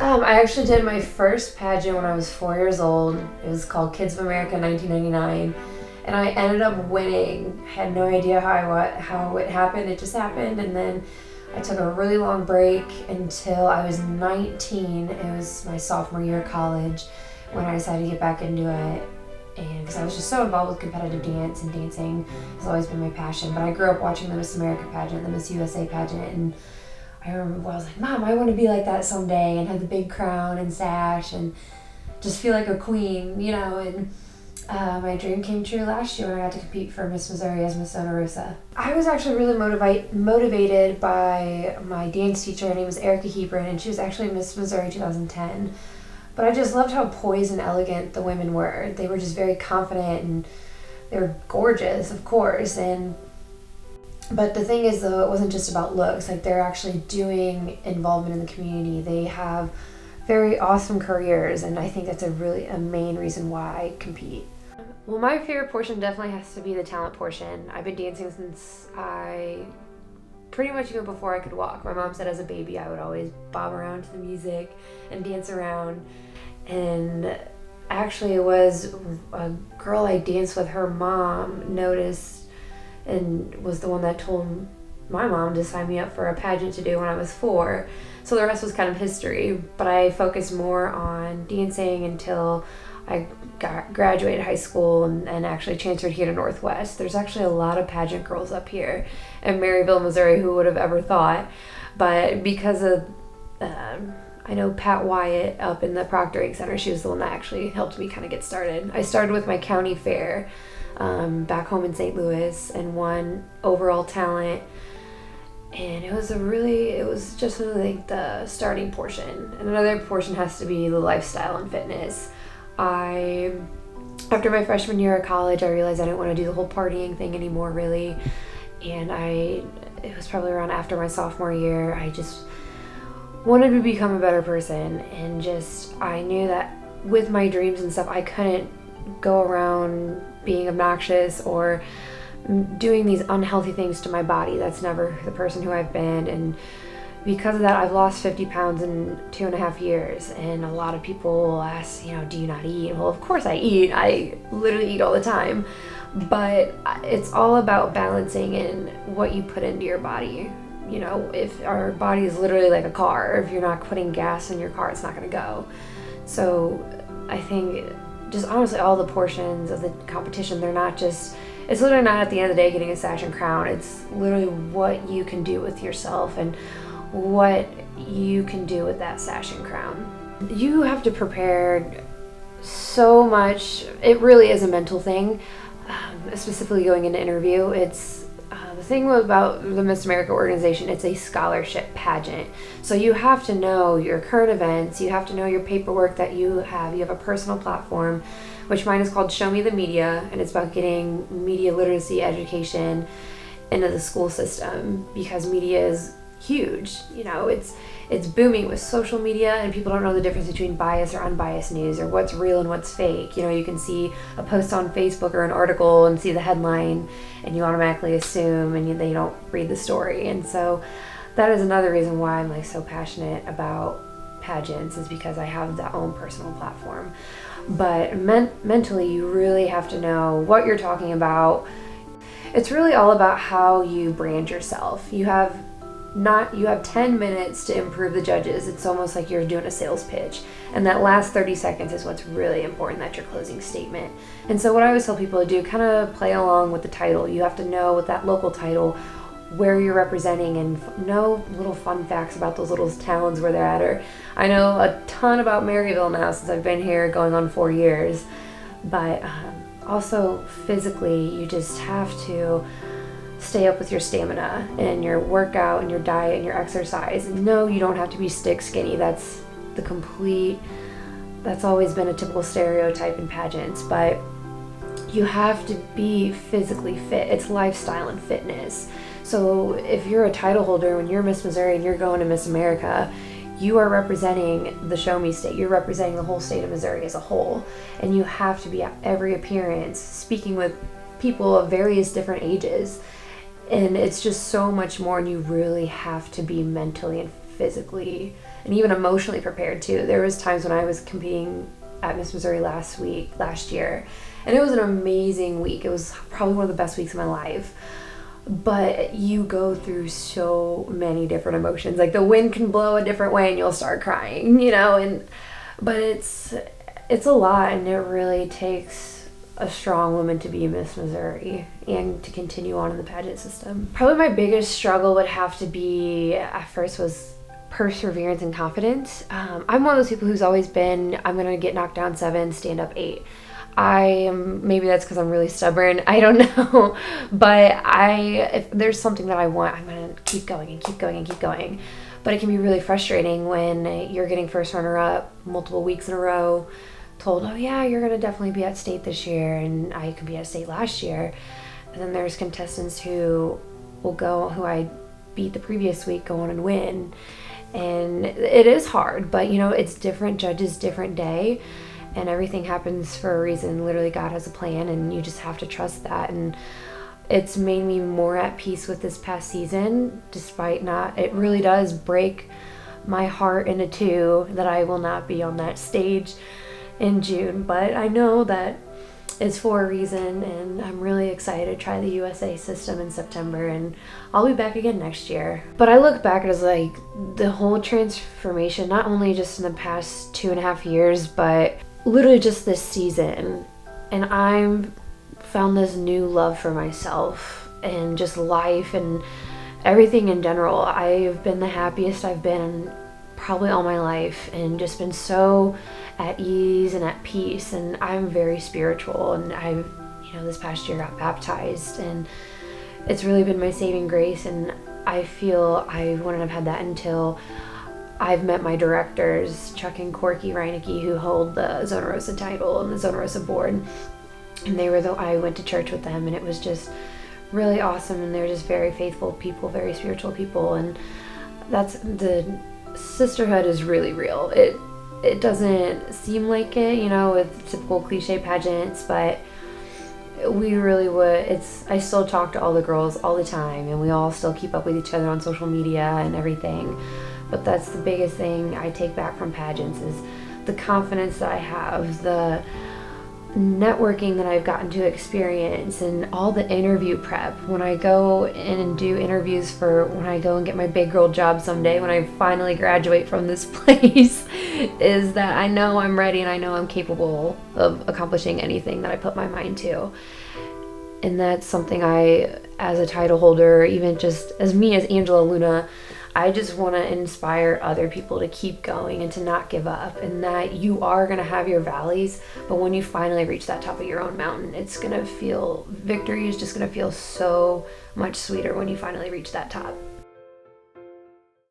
I actually did my first pageant when I was 4 years old. It was called Kids of America 1999, and I ended up winning. I had no idea how it happened. It just happened, and then I took a really long break until I was 19. It was my sophomore year of college when I decided to get back into it, and because I was just so involved with competitive dance, and dancing has always been my passion. But I grew up watching the Miss America pageant, the Miss USA pageant, and I remember I was like, Mom, I want to be like that someday and have the big crown and sash and just feel like a queen, you know. And my dream came true last year when I got to compete for Miss Missouri as Miss Santa Rosa. I was actually really motivated by my dance teacher. Her name was Erica Hebron, and she was actually Miss Missouri 2010. But I just loved how poised and elegant the women were. They were just very confident, and they were gorgeous, of course. But the thing is, though, it wasn't just about looks. Like, they're actually doing involvement in the community. They have very awesome careers, and I think that's a main reason why I compete. Well, my favorite portion definitely has to be the talent portion. I've been dancing since pretty much even before I could walk. My mom said as a baby I would always bob around to the music and dance around. And actually, it was a girl I danced with, her mom noticed and was the one that told my mom to sign me up for a pageant to do when I was 4. So the rest was kind of history, but I focused more on dancing until I graduated high school and actually transferred here to Northwest. There's actually a lot of pageant girls up here in Maryville, Missouri. Who would have ever thought? But because of I know Pat Wyatt up in the proctoring center, she was the one that actually helped me kind of get started. I started with my county fair back home in St. Louis and won overall talent, and it was just really like the starting portion. And another portion has to be the lifestyle and fitness. After my freshman year of college, I realized I didn't want to do the whole partying thing anymore, really, and it was probably around after my sophomore year, I just wanted to become a better person, and I knew that with my dreams and stuff, I couldn't go around being obnoxious or doing these unhealthy things to my body. That's never the person who I've been, and because of that, I've lost 50 pounds in 2.5 years. And a lot of people will ask, do you not eat? Well, of course I eat. I literally eat all the time, but it's all about balancing in what you put into your body. If our body is literally like a car, if you're not putting gas in your car, it's not going to go. So I think just honestly, all the portions of the competition, it's literally not at the end of the day getting a sash and crown. It's literally what you can do with yourself and what you can do with that sash and crown. You have to prepare so much. It really is a mental thing, specifically going into interview. It's the thing about the Miss America organization, it's a scholarship pageant. So you have to know your current events, you have to know your paperwork that you have. You have a personal platform, which mine is called Show Me the Media, and it's about getting media literacy education into the school system, because media is huge. It's booming with social media, and people don't know the difference between biased or unbiased news, or what's real and what's fake. You can see a post on Facebook or an article and see the headline, and you automatically assume, and they don't read the story. And so that is another reason why I'm so passionate about pageants, is because I have that own personal platform. But mentally, you really have to know what you're talking about. It's really all about how you brand yourself. You have 10 minutes to improve the judges. It's almost like you're doing a sales pitch, and that last 30 seconds is what's really important. That's your closing statement. And so what I always tell people to do, kind of play along with the title. You have to know with that local title where you're representing, and know little fun facts about those little towns where they're at. Or I know a ton about Maryville now since I've been here going on 4 years, but also physically, you just have to stay up with your stamina and your workout and your diet and your exercise. No, you don't have to be stick skinny. That's always been a typical stereotype in pageants, but you have to be physically fit. It's lifestyle and fitness. So if you're a title holder, when you're Miss Missouri and you're going to Miss America, you are representing the Show Me state. You're representing the whole state of Missouri as a whole, and you have to be at every appearance speaking with people of various different ages. And it's just so much more, and you really have to be mentally and physically and even emotionally prepared too. There was times when I was competing at Miss Missouri last year, and it was an amazing week. It was probably one of the best weeks of my life. But you go through so many different emotions. Like the wind can blow a different way and you'll start crying, you know, but it's a lot, and it really takes a strong woman to be Miss Missouri and to continue on in the pageant system. Probably my biggest struggle would have to be at first was perseverance and confidence. I'm one of those people who's always been, I'm gonna get knocked down 7, stand up 8. Maybe that's because I'm really stubborn, I don't know, but if there's something that I want, I'm gonna keep going and keep going and keep going. But it can be really frustrating when you're getting first runner up multiple weeks in a row, told, oh yeah, you're gonna definitely be at state this year, and I could be at state last year. And then there's contestants who I beat the previous week, go on and win. And it is hard, but you know, it's different judges, different day, and everything happens for a reason. Literally God has a plan, and you just have to trust that. And it's made me more at peace with this past season, despite it really does break my heart into two that I will not be on that stage in June, but I know that it's for a reason, and I'm really excited to try the USA system in September, and I'll be back again next year. But I look back as like the whole transformation, not only just in the past 2.5 years, but literally just this season, and I've found this new love for myself and just life and everything in general. I've been the happiest I've been probably all my life, and just been so at ease and at peace. And I'm very spiritual, and this past year got baptized, and it's really been my saving grace. And I feel I wouldn't have had that until I've met my directors, Chuck and Corky Reinecke, who hold the Zona Rosa title and the Zona Rosa board. And I went to church with them, and it was just really awesome. And they're just very faithful people, very spiritual people, and the sisterhood is really real. It doesn't seem like it, you know, with typical cliche pageants, but we really would. I still talk to all the girls all the time, and we all still keep up with each other on social media and everything. But that's the biggest thing I take back from pageants, is the confidence that I have, the networking that I've gotten to experience, and all the interview prep. When I go in and do interviews when I go and get my big girl job someday, when I finally graduate from this place, is that I know I'm ready, and I know I'm capable of accomplishing anything that I put my mind to. And that's something as a title holder, even just as me as Angela Luna, I just want to inspire other people to keep going and to not give up, and that you are going to have your valleys, but when you finally reach that top of your own mountain, victory is just going to feel so much sweeter when you finally reach that top.